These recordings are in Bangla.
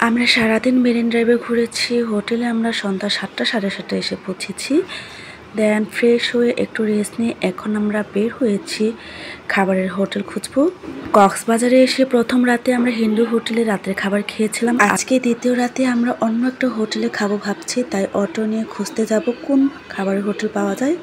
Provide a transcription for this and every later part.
আমরা সারাদিন মেরিন ড্রাইভে ঘুরেছি। হোটেলে আমরা সন্ধ্যা 7টা সাড়ে 7টায় এসে পৌঁছেছি। দেন ফ্রেশ হয়ে একটু রেস্ট নিয়ে এখন আমরা বের হয়েছি খাবারের হোটেল খুঁজবো। কক্সবাজারে এসে প্রথম রাতে আমরা হিন্দু হোটেলে রাতের খাবার খেয়েছিলাম। আজকে দ্বিতীয় রাতে আমরা অন্য একটা হোটেলে খাবো ভাবছি, তাই অটো নিয়ে খুঁজতে যাব কোন খাবারের হোটেল পাওয়া যায়।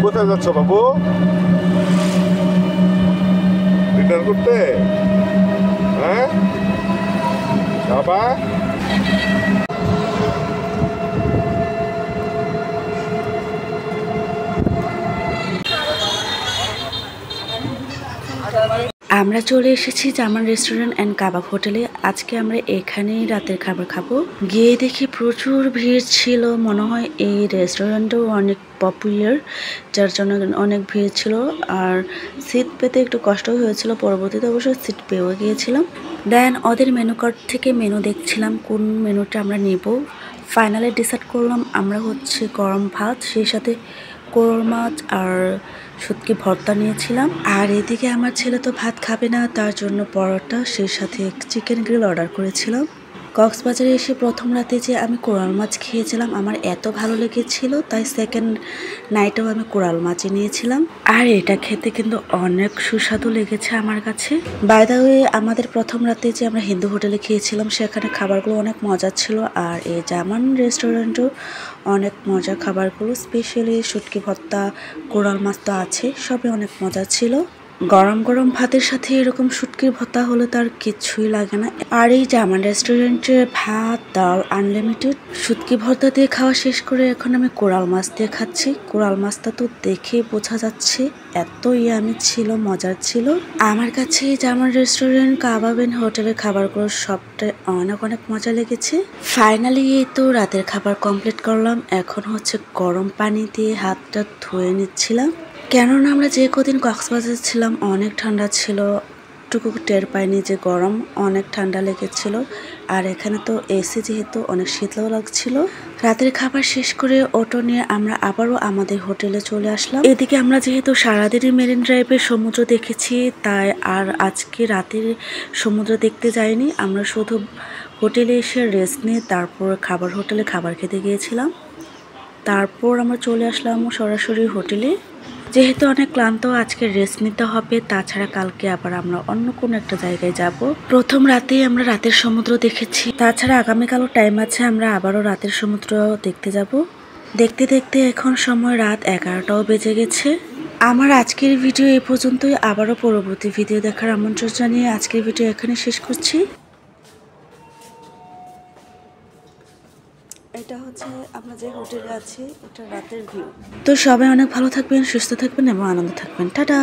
কোথায় যাচ্ছ বাবু? রিটার্ন করতে? হ্যাঁ বাবা, আমরা চলে এসেছি জামান রেস্টুরেন্ট অ্যান্ড কাবাব হোটেলে। আজকে আমরা এখানেই রাতের খাবার খাবো। গিয়ে দেখি প্রচুর ভিড় ছিল, মনে হয় এই রেস্টুরেন্টও অনেক পপুলার, যার জন্য অনেক ভিড় ছিল। আর সিট পেতে একটু কষ্ট হয়েছিল, পরবর্তীতে অবশ্য সিট পেয়েও গিয়েছিলাম। দেন ওদের মেনু কার্ড থেকে মেনু দেখছিলাম কোন মেনুটা আমরা নেব। ফাইনালি ডিসাইড করলাম আমরা হচ্ছে গরম ভাত, সেই সাথে কোরাল মাছ আর শুটকি ভর্তা নিয়েছিলাম। আর এদিকে আমার ছেলে তো ভাত খাবে না, তার জন্য পরোটা, সেই সাথে চিকেন গ্রিল অর্ডার করেছিলাম। কক্সবাজারে এসে প্রথম রাতে যে আমি কোরাল মাছ খেয়েছিলাম আমার এত ভালো লেগেছিল, তাই সেকেন্ড নাইটেও আমি কোরাল মাছই নিয়েছিলাম। আর এটা খেতে কিন্তু অনেক সুস্বাদু লেগেছে আমার কাছে। বাই দ্য ওয়ে, আমাদের প্রথম রাতে যে আমরা হিন্দু হোটেলে খেয়েছিলাম সেখানে খাবারগুলো অনেক মজা ছিল, আর এই জামান রেস্টুরেন্টও অনেক মজার খাবারগুলো, স্পেশালি শুটকি ভর্তা, কোরাল মাছ তো আছে, সবই অনেক মজা ছিল। গরম গরম ভাতের সাথে এরকম শুটকির ভর্তা হলে তার কিছুই লাগে না। আর এই জামান রেস্টুরেন্টের ভাত ডাল আনলিমিটেড। শুটকি ভর্তা দিয়ে খাওয়া শেষ করে এখন আমি কোরাল মাছ দিয়ে খাচ্ছি। কোরাল মাছটা তো দেখে বোঝা যাচ্ছে এত ইয়ামি ছিল, মজার ছিল। আমার কাছে এই জামান রেস্টুরেন্ট কাবাব এন্ড হোটেলের খাবারগুলো সবটাই অনেক অনেক মজা লেগেছে। ফাইনালি এই তো রাতের খাবার কমপ্লিট করলাম। এখন হচ্ছে গরম পানি দিয়ে হাতটা ধুয়ে নিচ্ছিলাম, কেননা আমরা যে কদিন কক্সবাজার ছিলাম অনেক ঠান্ডা ছিল, টুকু টের পাইনি যে গরম, অনেক ঠান্ডা লেগেছিল। আর এখানে তো এসি যেহেতু অনেক শীতলও লাগছিল। রাতের খাবার শেষ করে অটো নিয়ে আমরা আবারও আমাদের হোটেলে চলে আসলাম। এদিকে আমরা যেহেতু সারাদিনই মেরিন ড্রাইভে সমুদ্র দেখেছি, তাই আর আজকে রাতের সমুদ্র দেখতে যাইনি। আমরা শুধু হোটেলে এসে রেস্ট নিয়ে তারপর হোটেলে খাবার খেতে গিয়েছিলাম। তারপর আমরা চলে আসলাম সরাসরি হোটেলে। যেহেতু অনেক ক্লান্ত, আজকে রেস্ট নিতে হবে, তাছাড়া কালকে আবার আমরা অন্য কোনো একটা জায়গায় যাব। প্রথম রাতেই আমরা রাতের সমুদ্র দেখেছি, তাছাড়া আগামীকালও টাইম আছে, আমরা আবারও রাতের সমুদ্র দেখতে যাব। দেখতে দেখতে এখন সময় রাত 11টাও বেজে গেছে। আমার আজকের ভিডিও এ পর্যন্তই। আবারও পরবর্তী ভিডিও দেখার আমন্ত্রণ জানিয়ে আজকের ভিডিও এখানে শেষ করছি। এটা হচ্ছে আমরা যে হোটেলে আছি, এটা রাতের ভিউ। তো সবাই অনেক ভালো থাকবেন, সুস্থ থাকবেন এবং আনন্দ থাকবেন। টাটা।